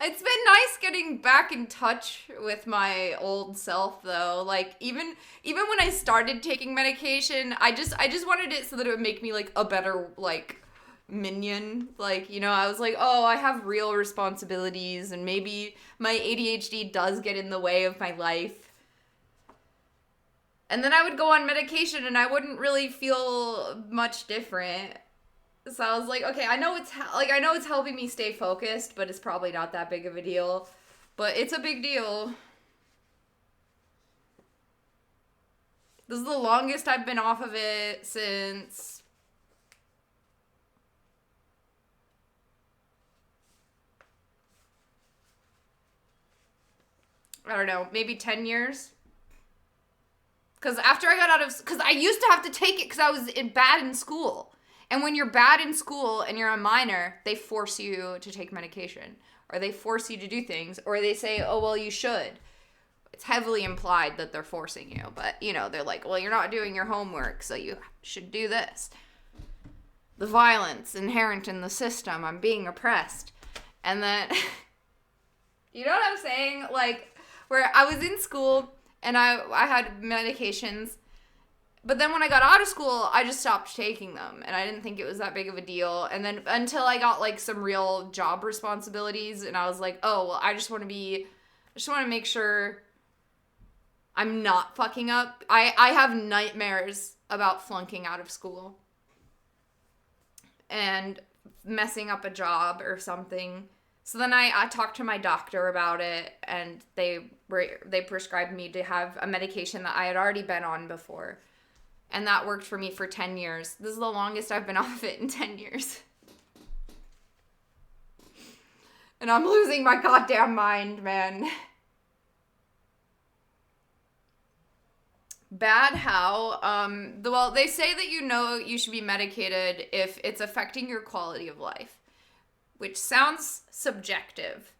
It's been nice getting back in touch with my old self though. Like even when I started taking medication, I just wanted it so that it would make me like a better like minion. Like, I was like, "Oh, I have real responsibilities and maybe my ADHD does get in the way of my life." And then I would go on medication and I wouldn't really feel much different. So I was like, okay, I know it's helping me stay focused, but it's probably not that big of a deal. But it's a big deal. This is the longest I've been off of it since I don't know, maybe 10 years. Cuz after I got out of cuz I used to have to take it cuz I was bad in school. And when you're bad in school and you're a minor, they force you to take medication or they force you to do things or they say, "Oh, well, you should." It's heavily implied that they're forcing you, but they're like, "Well, you're not doing your homework, so you should do this." The violence inherent in the system, I'm being oppressed. And then you know what I'm saying? Like where I was in school and I had medications. But then when I got out of school, I just stopped taking them. And I didn't think it was that big of a deal. And then until I got like some real job responsibilities and I was like, "Oh, well, I just want to make sure I'm not fucking up." I have nightmares about flunking out of school and messing up a job or something. So then I talked to my doctor about it and they prescribed me to have a medication that I had already been on before. And that worked for me for 10 years. This is the longest I've been off of it in 10 years. And I'm losing my goddamn mind, man. Bad how? Well, they say that you should be medicated if it's affecting your quality of life, which sounds subjective.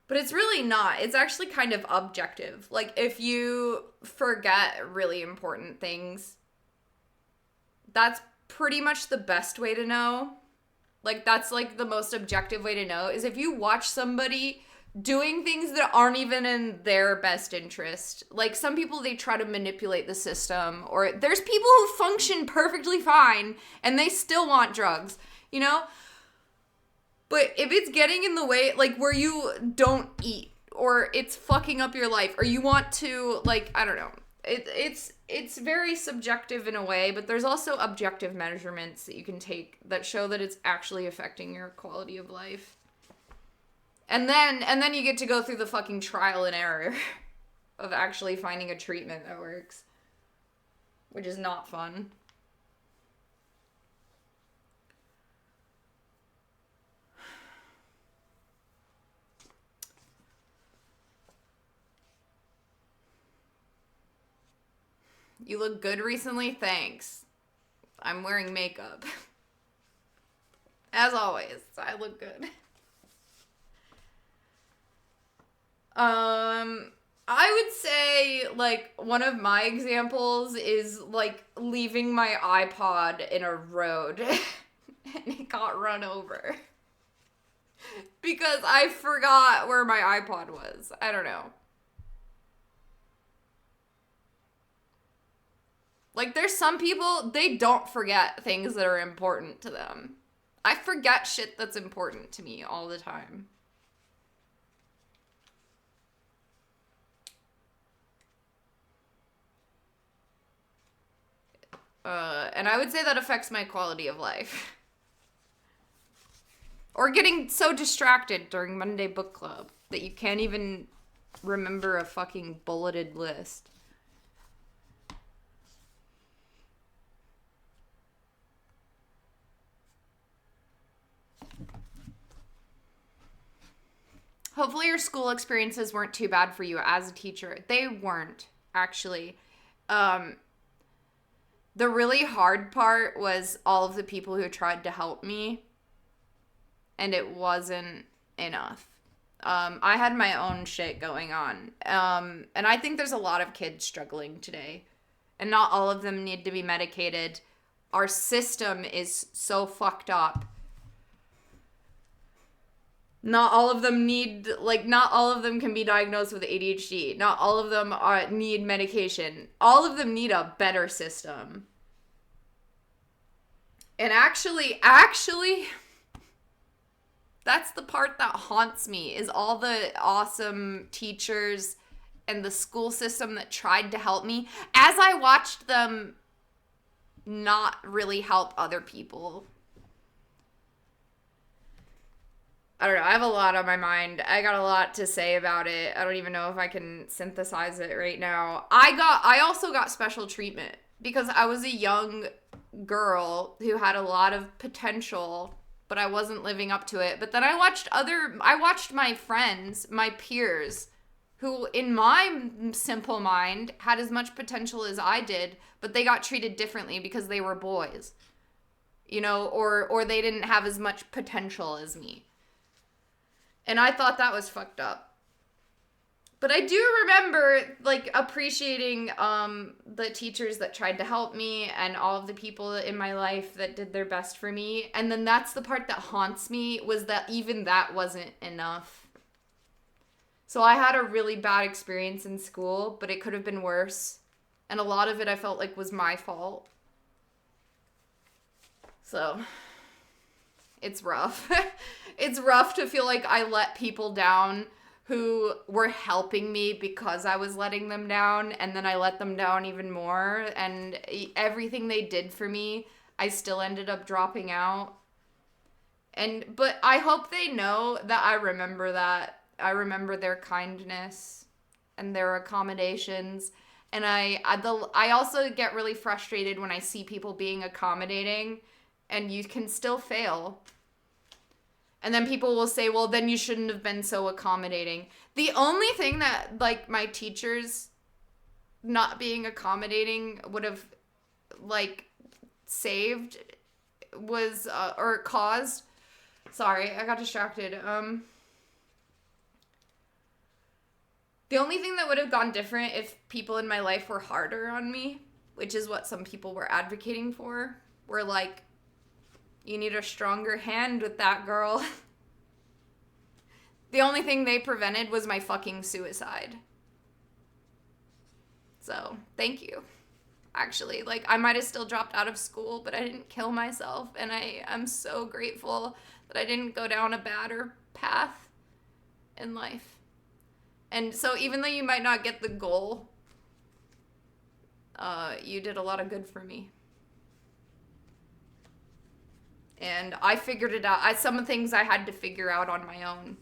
But it's really not. It's actually kind of objective. Like, if you forget really important things, that's pretty much the best way to know. Like, that's like the most objective way to know is if you watch somebody doing things that aren't even in their best interest. Like, some people, they try to manipulate the system. Or there's people who function perfectly fine and they still want drugs, But if it's getting in the way, like where you don't eat or it's fucking up your life or you want to, like, I don't know. It's very subjective in a way, but there's also objective measurements that you can take that show that it's actually affecting your quality of life. And then you get to go through the fucking trial and error of actually finding a treatment that works, which is not fun. You look good recently? Thanks. I'm wearing makeup. As always, I look good. I would say, like, one of my examples is, like, leaving my iPod in a road and it got run over. Because I forgot where my iPod was. I don't know. Like, there's some people, they don't forget things that are important to them. I forget shit that's important to me all the time. And I would say that affects my quality of life. Or getting so distracted during Monday book club that you can't even remember a fucking bulleted list. Hopefully your school experiences weren't too bad for you as a teacher. They weren't, actually. The really hard part was all of the people who tried to help me, and it wasn't enough. I had my own shit going on. And I think there's a lot of kids struggling today, and not all of them need to be medicated. Our system is so fucked up. Not all of them need, like, not all of them can be diagnosed with ADHD. Not all of them need medication. All of them need a better system. And actually, that's the part that haunts me, is all the awesome teachers and the school system that tried to help me, as I watched them not really help other people. I don't know. I have a lot on my mind. I got a lot to say about it. I don't even know if I can synthesize it right now. I also got special treatment because I was a young girl who had a lot of potential, but I wasn't living up to it. But then I watched my friends, my peers, who in my simple mind had as much potential as I did, but they got treated differently because they were boys. You know, or they didn't have as much potential as me. And I thought that was fucked up. But I do remember, like, appreciating the teachers that tried to help me and all of the people in my life that did their best for me. And then that's the part that haunts me, was that even that wasn't enough. So I had a really bad experience in school, but it could have been worse. And a lot of it I felt like was my fault. So it's rough. It's rough to feel like I let people down who were helping me because I was letting them down, and then I let them down even more, and everything they did for me, I still ended up dropping out. But I hope they know that I remember that. I remember their kindness and their accommodations. And I also get really frustrated when I see people being accommodating, and you can still fail. And then people will say, well, then you shouldn't have been so accommodating. The only thing that, like, my teachers not being accommodating would have, like, saved was, or caused. Sorry, I got distracted. The only thing that would have gone different if people in my life were harder on me, which is what some people were advocating for, were like, you need a stronger hand with that, girl. The only thing they prevented was my fucking suicide. So, thank you. Actually, like, I might have still dropped out of school, but I didn't kill myself, and I'm so grateful that I didn't go down a badder path in life. And so, even though you might not get the goal, you did a lot of good for me. And I figured it out. Some things I had to figure out on my own.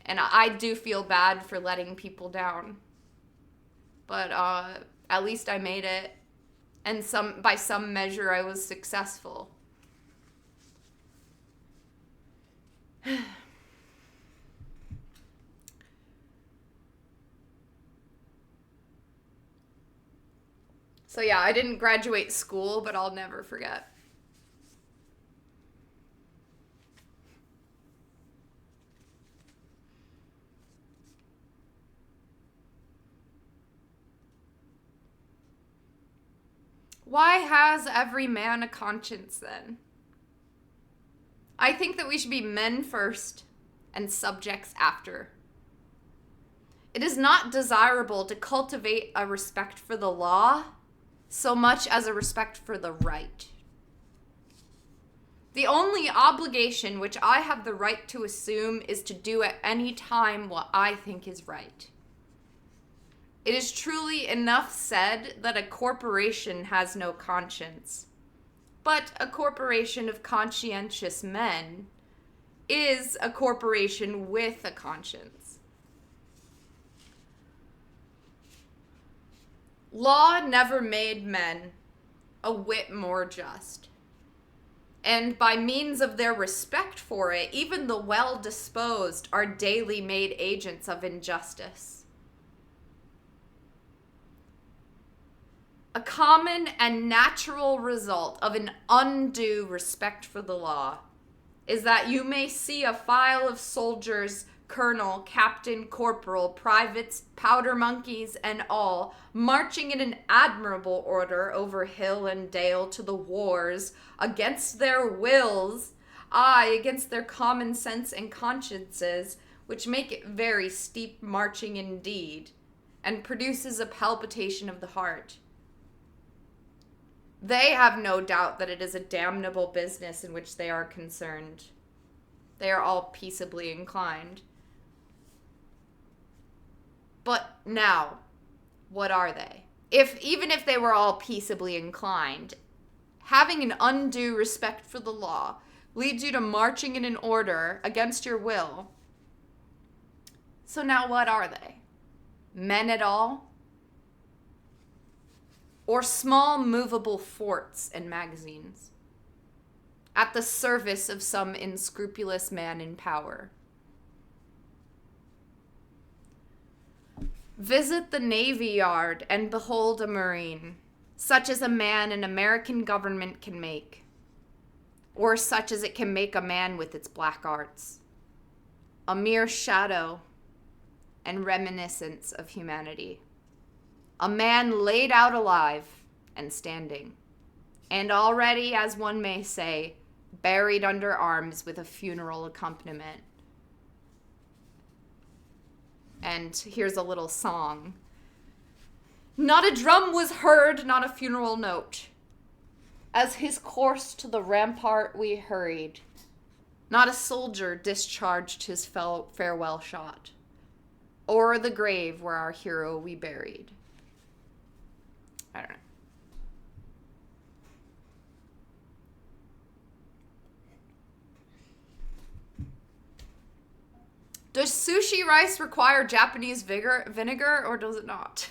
And I do feel bad for letting people down. But at least I made it. And by some measure, I was successful. So yeah, I didn't graduate school, but I'll never forget. Why has every man a conscience then? I think that we should be men first and subjects after. It is not desirable to cultivate a respect for the law so much as a respect for the right. The only obligation which I have the right to assume is to do at any time what I think is right. It is truly enough said that a corporation has no conscience, but a corporation of conscientious men is a corporation with a conscience. Law never made men a whit more just, and by means of their respect for it, even the well-disposed are daily made agents of injustice. A common and natural result of an undue respect for the law is that you may see a file of soldiers, colonel, captain, corporal, privates, powder monkeys, and all, marching in an admirable order over hill and dale to the wars, against their wills, Aye, against their common sense and consciences, which make it very steep marching indeed, and produces a palpitation of the heart. They have no doubt that it is a damnable business in which they are concerned. They are all peaceably inclined. But now, what are they? Even if they were all peaceably inclined, having an undue respect for the law leads you to marching in an order against your will. So now what are they? Men at all? Or small movable forts and magazines at the service of some unscrupulous man in power? Visit the Navy Yard and behold a Marine, such as a man an American government can make, or such as it can make a man with its black arts. A mere shadow and reminiscence of humanity. A man laid out alive and standing, and already, as one may say, buried under arms with a funeral accompaniment. And here's a little song. Not a drum was heard, not a funeral note. As his course to the rampart we hurried, not a soldier discharged his farewell shot, o'er the grave where our hero we buried. I don't know. Does sushi rice require Japanese vinegar or does it not?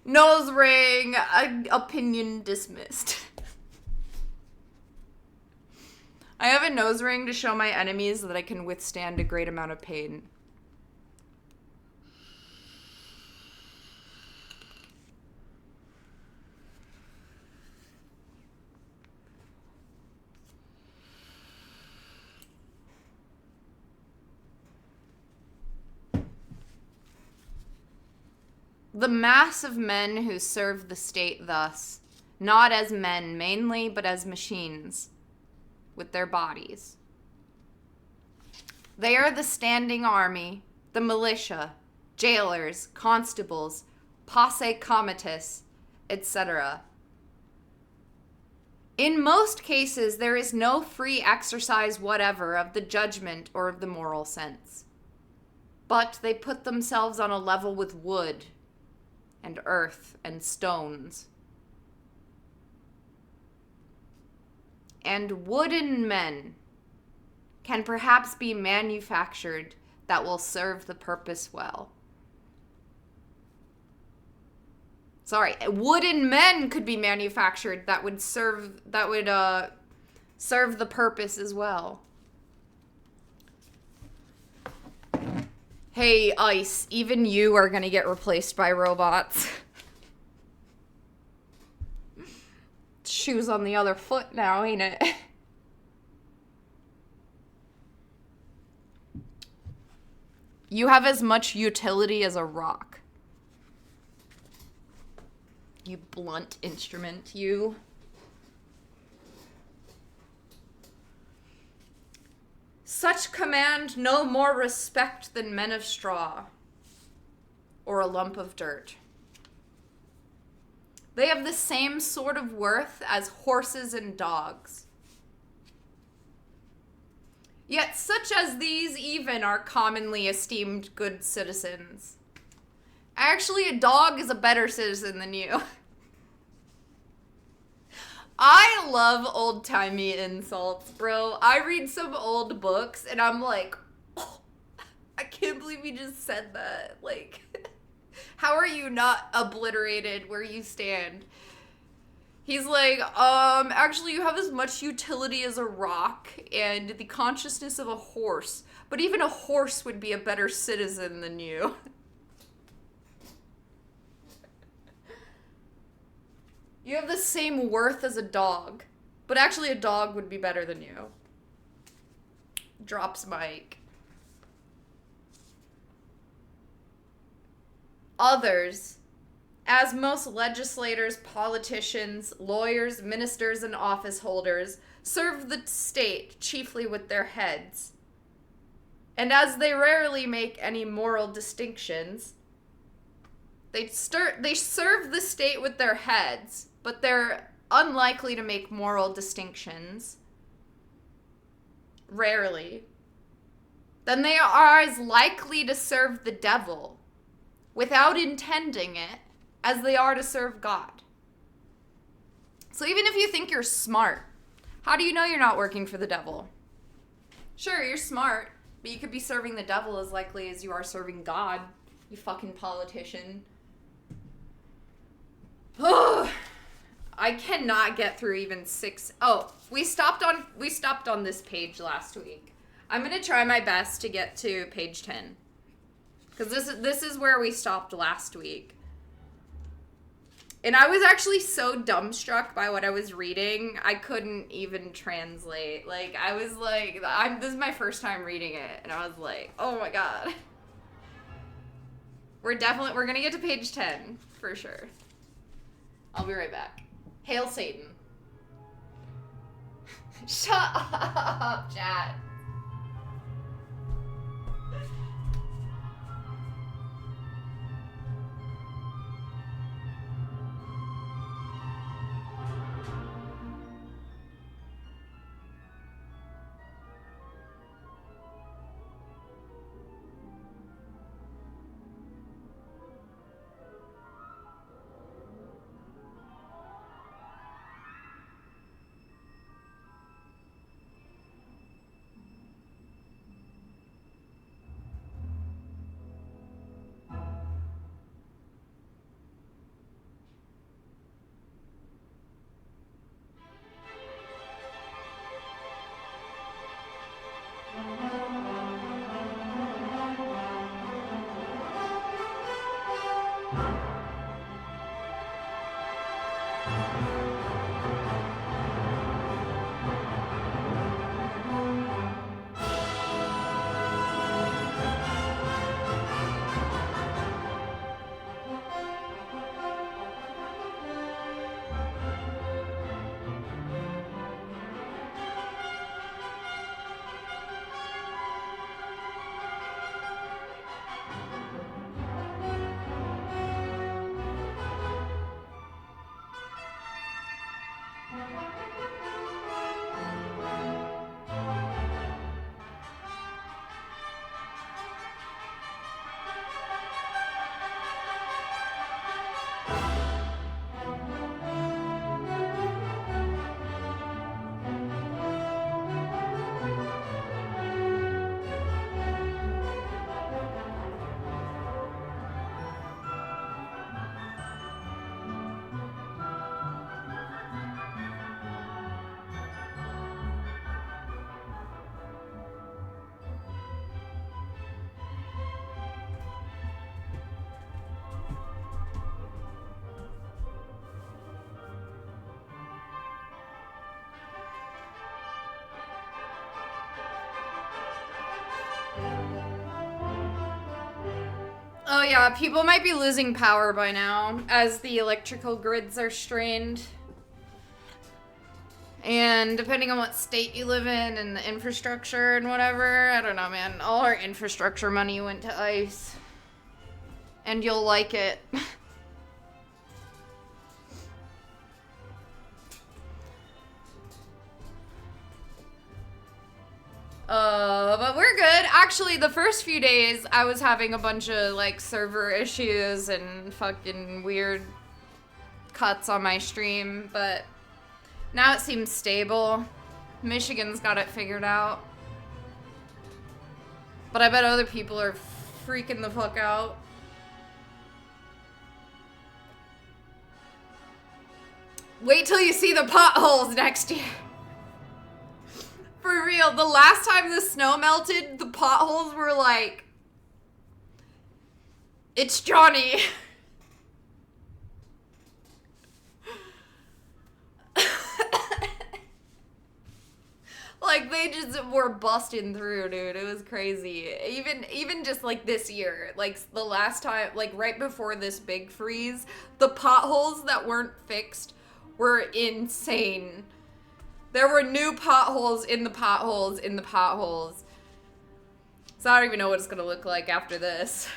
Nose ring, opinion dismissed. I have a nose ring to show my enemies that I can withstand a great amount of pain. The mass of men who serve the state thus, not as men mainly, but as machines, with their bodies. They are the standing army, the militia, jailers, constables, posse comitatus, etc. In most cases, there is no free exercise whatever of the judgment or of the moral sense. But they put themselves on a level with wood, and earth, and stones. And wooden men can perhaps be manufactured that will serve the purpose well. Wooden men could be manufactured that would serve the purpose as well. Hey, Ice, even you are gonna get replaced by robots. Shoes on the other foot now, ain't it? You have as much utility as a rock. You blunt instrument, you. Such command no more respect than men of straw, or a lump of dirt. They have the same sort of worth as horses and dogs. Yet such as these even are commonly esteemed good citizens. Actually, a dog is a better citizen than you. I love old-timey insults, bro. I read some old books, and I'm like, oh, I can't believe you just said that. Like, how are you not obliterated where you stand? He's like, actually, you have as much utility as a rock and the consciousness of a horse. But even a horse would be a better citizen than you. You have the same worth as a dog, but actually a dog would be better than you. Drops mic. Others, as most legislators, politicians, lawyers, ministers, and office holders, serve the state chiefly with their heads. And as they rarely make any moral distinctions, they serve the state with their heads, but they're unlikely to make moral distinctions. Rarely. Then they are as likely to serve the devil, without intending it, as they are to serve God. So even if you think you're smart, how do you know you're not working for the devil? Sure, you're smart, but you could be serving the devil as likely as you are serving God, you fucking politician. Ugh. I cannot get through even 6. Oh, we stopped on this page last week. I'm going to try my best to get to page 10. Cuz this is where we stopped last week. And I was actually so dumbstruck by what I was reading, I couldn't even translate. Like, I was like, this is my first time reading it, and I was like, oh my god. We're gonna get to page 10, for sure. I'll be right back. Hail Satan. Shut up, chat. Oh yeah, people might be losing power by now as the electrical grids are strained. And depending on what state you live in and the infrastructure and whatever, I don't know, man. All our infrastructure money went to ICE. And you'll like it. But we're good. Actually, the first few days, I was having a bunch of, like, server issues and fucking weird cuts on my stream, but now it seems stable. Michigan's got it figured out. But I bet other people are freaking the fuck out. Wait till you see the potholes next year. For real, the last time the snow melted, the potholes were like, it's Johnny. Like, they just were busting through, dude. It was crazy. Even just, like, this year. Like, the last time, like, right before this big freeze, the potholes that weren't fixed were insane. There were new potholes in the potholes in the potholes. So I don't even know what it's gonna look like after this.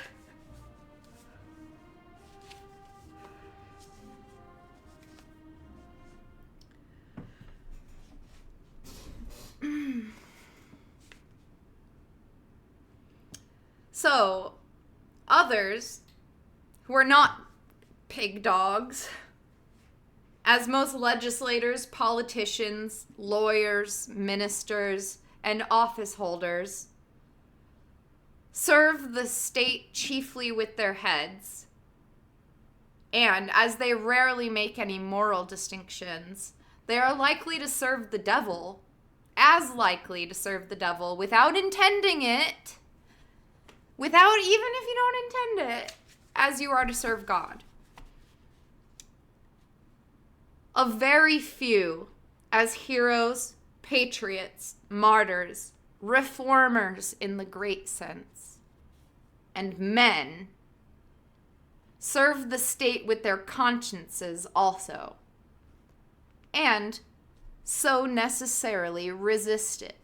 So, others who are not pig dogs, as most legislators, politicians, lawyers, ministers, and office holders serve the state chiefly with their heads, and as they rarely make any moral distinctions, they are likely to serve the devil, as likely to serve the devil without intending it, without even if you don't intend it, as you are to serve God. A very few as heroes, patriots, martyrs, reformers in the great sense, and men serve the state with their consciences also, and so necessarily resist it,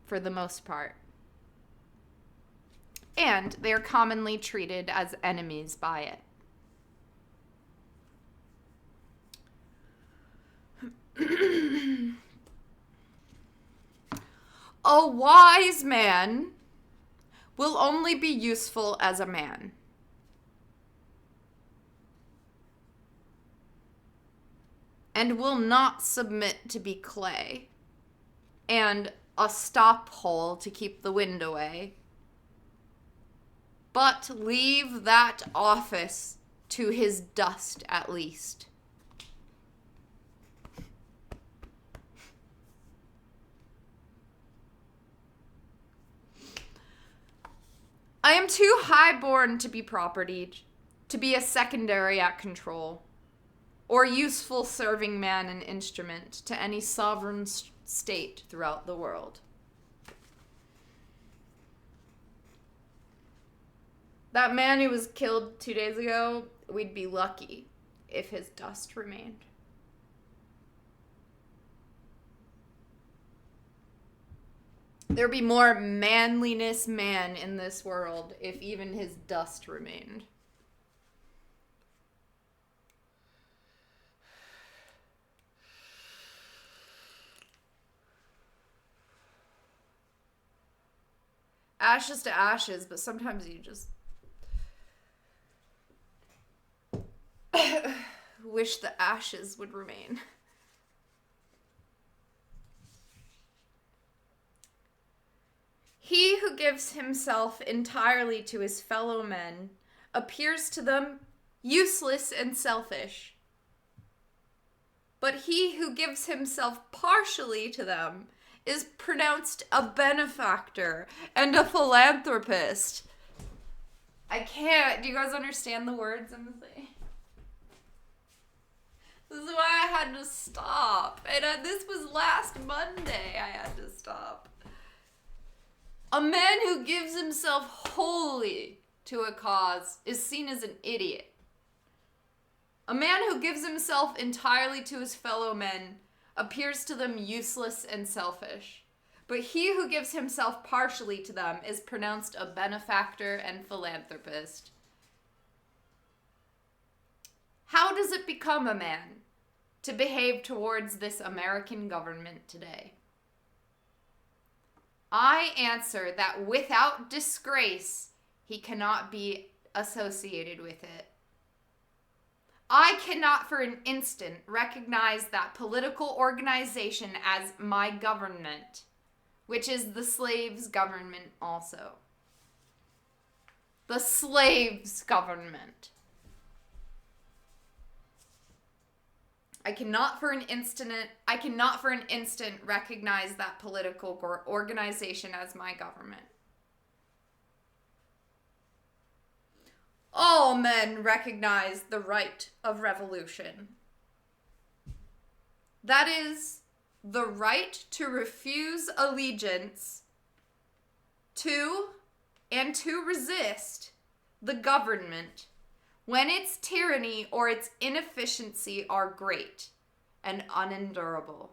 for the most part. And they are commonly treated as enemies by it. A wise man will only be useful as a man. And will not submit to be clay and a stop hole to keep the wind away, but leave that office to his dust at least. I am too high-born to be propertied, to be a secondary at control, or useful serving man and instrument to any sovereign state throughout the world. That man who was killed 2 days ago, we'd be lucky if his dust remained. There'd be more manliness man in this world if even his dust remained. Ashes to ashes, but sometimes you just wish the ashes would remain. He who gives himself entirely to his fellow men appears to them useless and selfish. But he who gives himself partially to them is pronounced a benefactor and a philanthropist. I can't. Do you guys understand the words I'm saying? This is why I had to stop. And this was last Monday I had to stop. A man who gives himself wholly to a cause is seen as an idiot. A man who gives himself entirely to his fellow men appears to them useless and selfish. But he who gives himself partially to them is pronounced a benefactor and philanthropist. How does it become a man to behave towards this American government today? I answer that without disgrace, he cannot be associated with it. I cannot for an instant recognize that political organization as my government, which is the slaves' government also. The slaves' government. I cannot for an instant recognize that political organization as my government. All men recognize the right of revolution. That is, the right to refuse allegiance to and to resist the government when its tyranny or its inefficiency are great, and unendurable.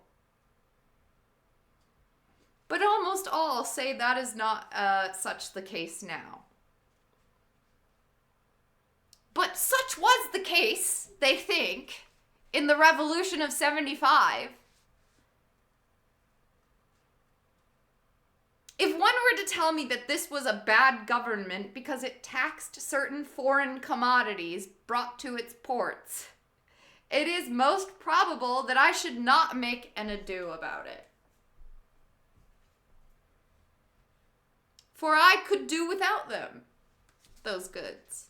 But almost all say that is not such the case now. But such was the case, they think, in the Revolution of 75. If one were to tell me that this was a bad government because it taxed certain foreign commodities brought to its ports, it is most probable that I should not make an ado about it. For I could do without them, those goods.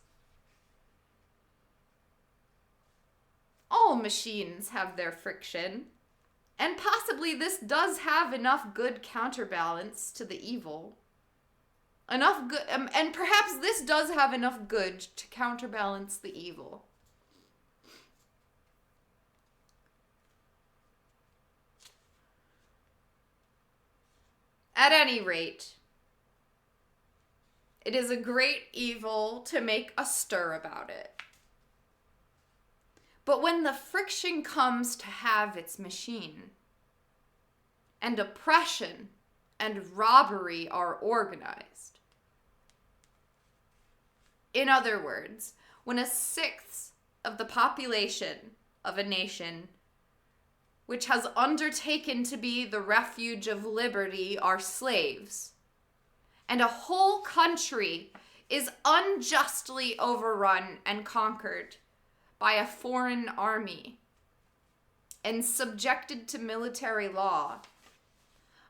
All machines have their friction, and possibly this does have enough good counterbalance to the evil. Enough good, and perhaps this does have enough good to counterbalance the evil. At any rate, it is a great evil to make a stir about it. But when the friction comes to have its machine, and oppression and robbery are organized, in other words, when a sixth of the population of a nation which has undertaken to be the refuge of liberty are slaves, and a whole country is unjustly overrun and conquered by a foreign army and subjected to military law,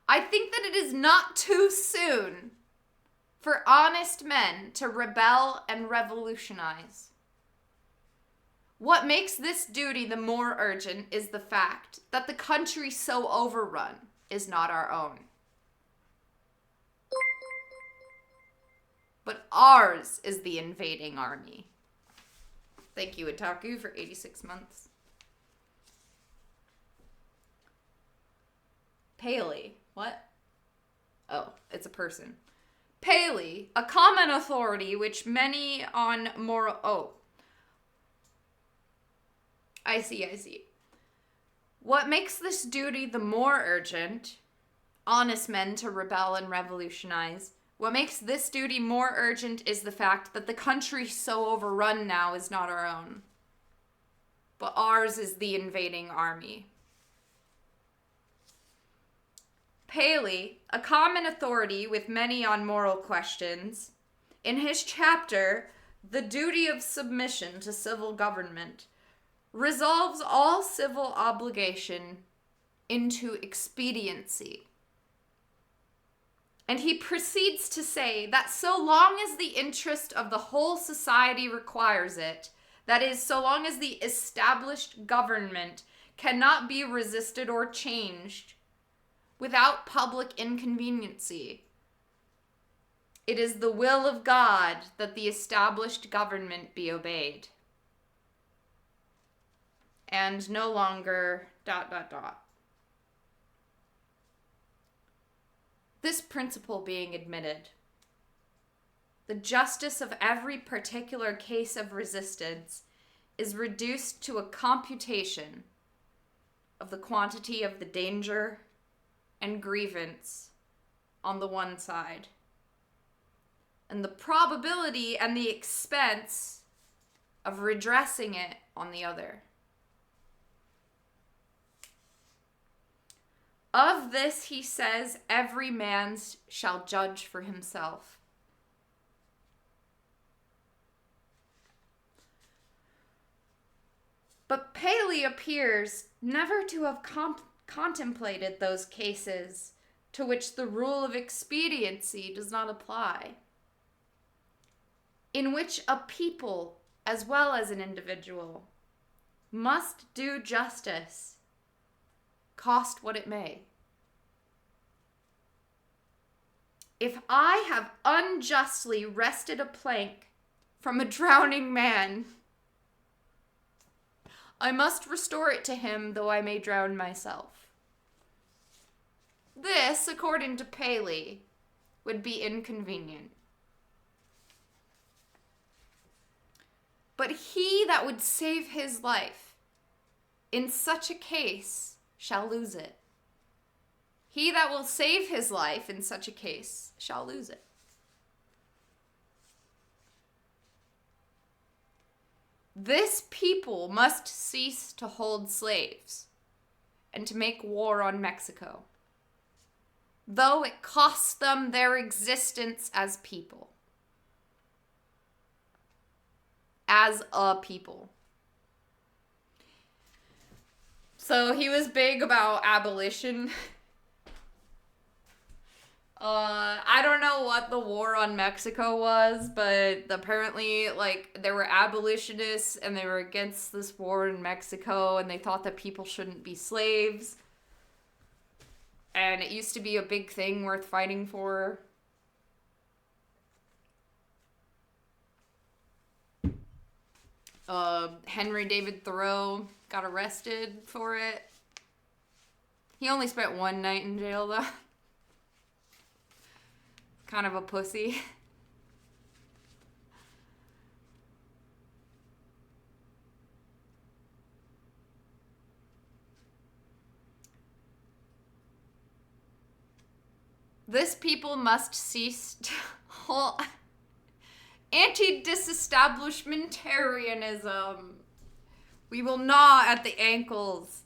I think that it is not too soon for honest men to rebel and revolutionize. What makes this duty the more urgent is the fact that the country so overrun is not our own, but ours is the invading army. Thank you, Otaku, for 86 months. Paley. What? Oh, it's a person. Paley, a common authority which many on moral... Oh. I see. What makes this duty the more urgent, honest men to rebel and revolutionize, what makes this duty more urgent is the fact that the country so overrun now is not our own, but ours is the invading army. Paley, a common authority with many on moral questions, in his chapter, The Duty of Submission to Civil Government, resolves all civil obligation into expediency. And he proceeds to say that so long as the interest of the whole society requires it, that is, so long as the established government cannot be resisted or changed without public inconveniency, it is the will of God that the established government be obeyed. And no longer ... This principle being admitted, the justice of every particular case of resistance is reduced to a computation of the quantity of the danger and grievance on the one side, and the probability and the expense of redressing it on the other. Of this, he says, every man shall judge for himself. But Paley appears never to have contemplated those cases to which the rule of expediency does not apply, in which a people, as well as an individual, must do justice, cost what it may. If I have unjustly wrested a plank from a drowning man, I must restore it to him, though I may drown myself. This, according to Paley, would be inconvenient. But he that would save his life in such a case shall lose it. He that will save his life in such a case shall lose it. This people must cease to hold slaves and to make war on Mexico, though it costs them their existence as people. As a people. So he was big about abolition. I don't know what the war on Mexico was, but apparently, like, there were abolitionists and they were against this war in Mexico, and they thought that people shouldn't be slaves. And it used to be a big thing worth fighting for. Henry David Thoreau got arrested for it. He only spent one night in jail, though. Kind of a pussy. This people must cease to hold anti-disestablishmentarianism. We will gnaw at the ankles.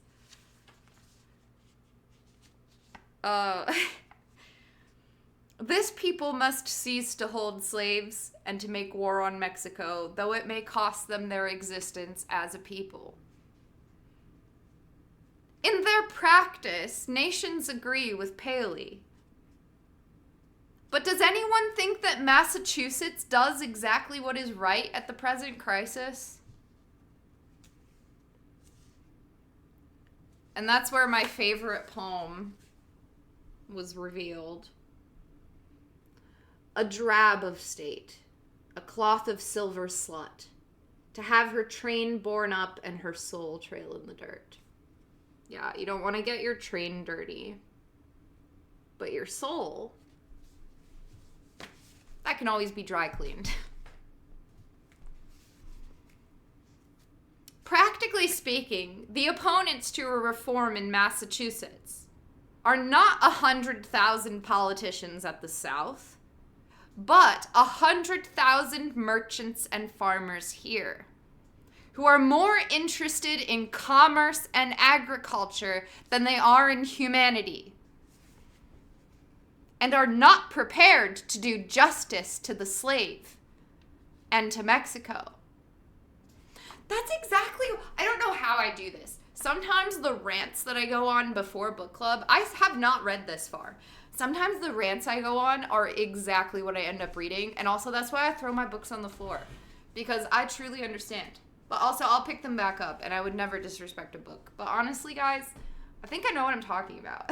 This people must cease to hold slaves and to make war on Mexico, though it may cost them their existence as a people. In their practice, nations agree with Paley. But does anyone think that Massachusetts does exactly what is right at the present crisis? And that's where my favorite poem was revealed. A drab of state, a cloth of silver slut, to have her train borne up and her soul trail in the dirt. Yeah, you don't want to get your train dirty. But your soul, that can always be dry cleaned. Practically speaking, the opponents to a reform in Massachusetts are not 100,000 politicians at the South, but 100,000 merchants and farmers here, who are more interested in commerce and agriculture than they are in humanity, and are not prepared to do justice to the slave and to Mexico. That's exactly, I don't know how I do this. Sometimes the rants that I go on before book club, I have not read this far. Sometimes the rants I go on are exactly what I end up reading, and also that's why I throw my books on the floor, because I truly understand. But also, I'll pick them back up, and I would never disrespect a book. But honestly, guys, I think I know what I'm talking about.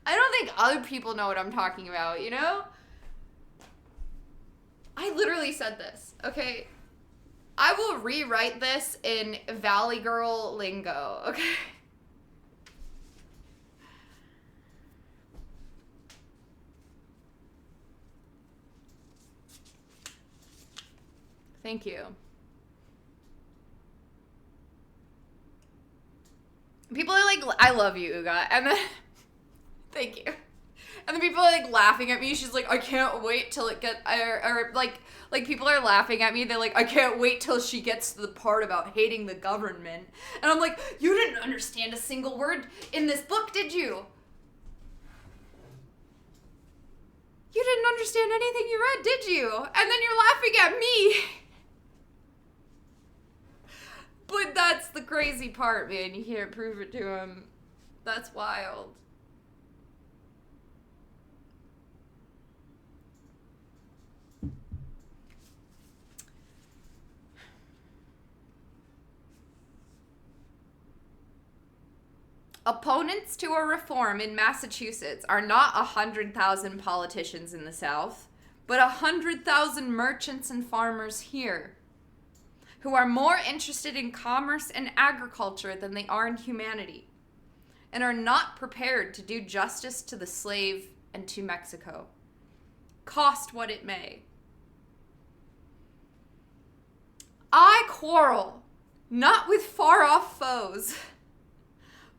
I don't think other people know what I'm talking about, you know? I literally said this, okay? I will rewrite this in Valley Girl lingo, okay? Thank you. People are like, I love you, Uga. And then, thank you. And then people are like laughing at me. She's like, I can't wait till it get, or like people are laughing at me. They're like, I can't wait till she gets to the part about hating the government. And I'm like, you didn't understand a single word in this book, did you? You didn't understand anything you read, did you? And then you're laughing at me. But that's the crazy part, man. You can't prove it to him. That's wild. Opponents to a reform in Massachusetts are not 100,000 politicians in the South, but 100,000 merchants and farmers here, who are more interested in commerce and agriculture than they are in humanity, and are not prepared to do justice to the slave and to Mexico, cost what it may. I quarrel not with far-off foes,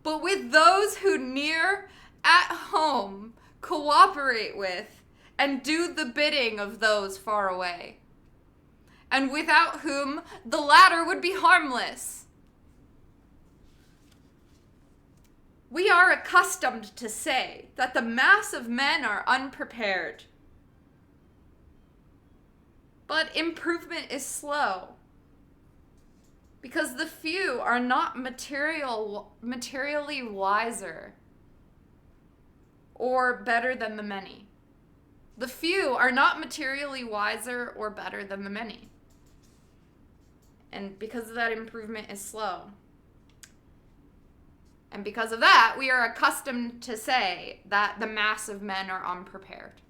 but with those who near at home cooperate with and do the bidding of those far away, and without whom the latter would be harmless. We are accustomed to say that the mass of men are unprepared, but improvement is slow, because the few are not materially wiser or better than the many. The few are not materially wiser or better than the many. And because of that, improvement is slow. And because of that, we are accustomed to say that the mass of men are unprepared.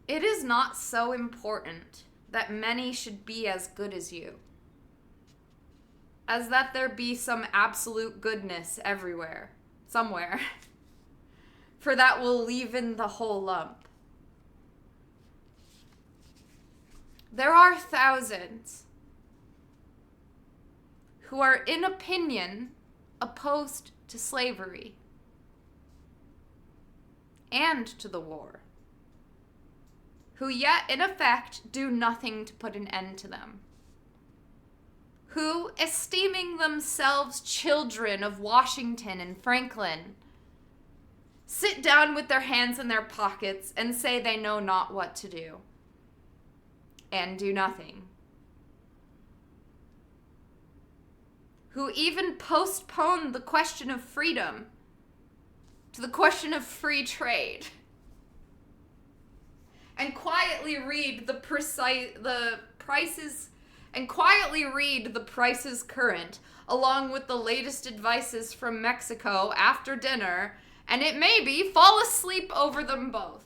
It is not so important that many should be as good as you, as that there be some absolute goodness everywhere, somewhere, for that will leaven the whole lump. There are thousands who are in opinion opposed to slavery and to the war, who yet in effect do nothing to put an end to them, who, esteeming themselves children of Washington and Franklin, sit down with their hands in their pockets and say they know not what to do, and do nothing, who even postpone the question of freedom to the question of free trade, and quietly read the prices current, along with the latest advices from Mexico after dinner, and it may be fall asleep over them both.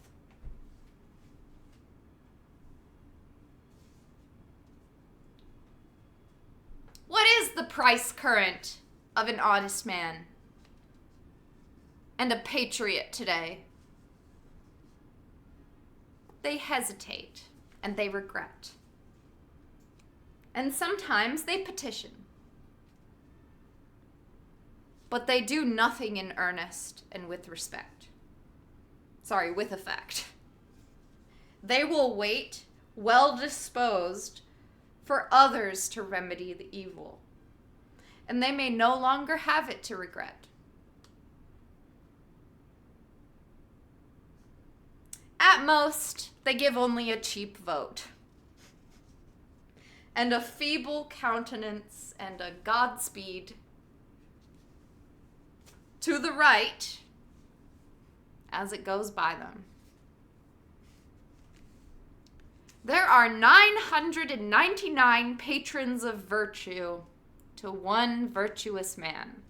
What is the price current of an honest man and a patriot today? They hesitate and they regret. And sometimes they petition. But they do nothing in earnest and with respect. With effect. They will wait, well disposed, for others to remedy the evil. And they may no longer have it to regret. At most, they give only a cheap vote, and a feeble countenance, and a Godspeed to the right as it goes by them. There are 999 patrons of virtue to one virtuous man.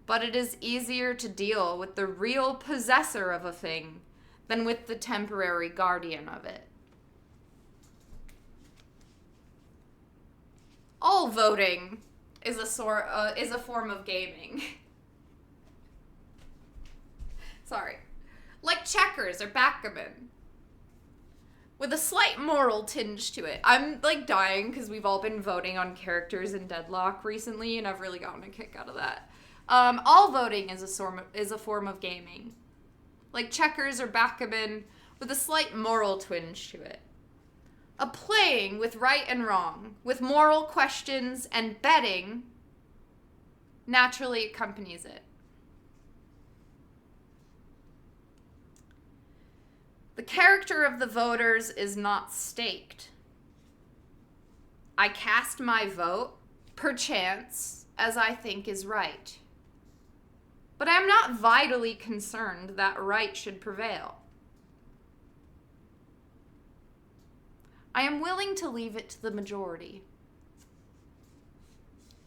But it is easier to deal with the real possessor of a thing than with the temporary guardian of it. All voting is a form of gaming. Like checkers or backgammon, with a slight moral tinge to it. I'm dying because we've all been voting on characters in Deadlock recently, and I've really gotten a kick out of that. All voting is a form of gaming, like checkers or backgammon, with a slight moral twinge to it. A playing with right and wrong, with moral questions, and betting naturally accompanies it. The character of the voters is not staked. I cast my vote, perchance, as I think is right. But I am not vitally concerned that right should prevail. I am willing to leave it to the majority.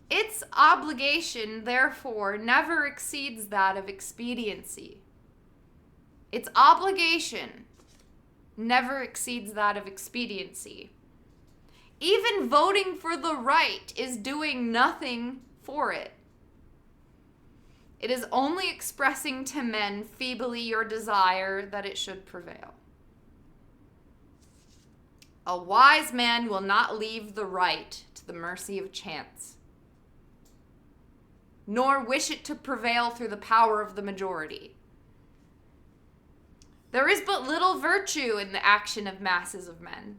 Its obligation, therefore, never exceeds that of expediency. Its obligation never exceeds that of expediency. Even voting for the right is doing nothing for it. It is only expressing to men feebly your desire that it should prevail. A wise man will not leave the right to the mercy of chance, nor wish it to prevail through the power of the majority. There is but little virtue in the action of masses of men.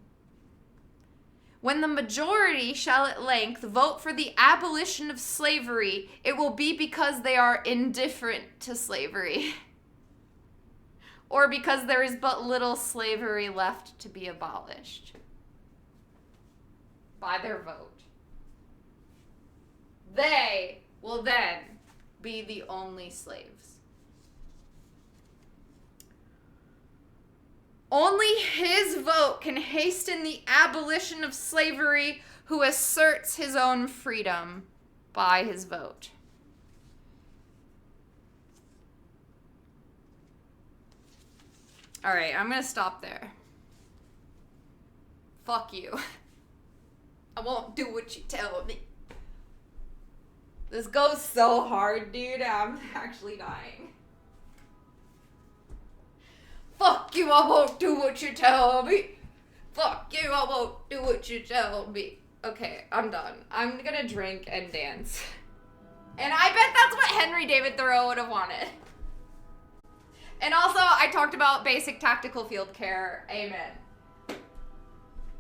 When the majority shall at length vote for the abolition of slavery, it will be because they are indifferent to slavery, or because there is but little slavery left to be abolished by their vote. They will then be the only slaves. Only his vote can hasten the abolition of slavery who asserts his own freedom by his vote. All right, I'm going to stop there. Fuck you. I won't do what you tell me. This goes so hard, dude. I'm actually dying. Fuck you, I won't do what you tell me. Fuck you, I won't do what you tell me. Okay, I'm done. I'm gonna drink and dance. And I bet that's what Henry David Thoreau would have wanted. And also, I talked about basic tactical field care. Amen.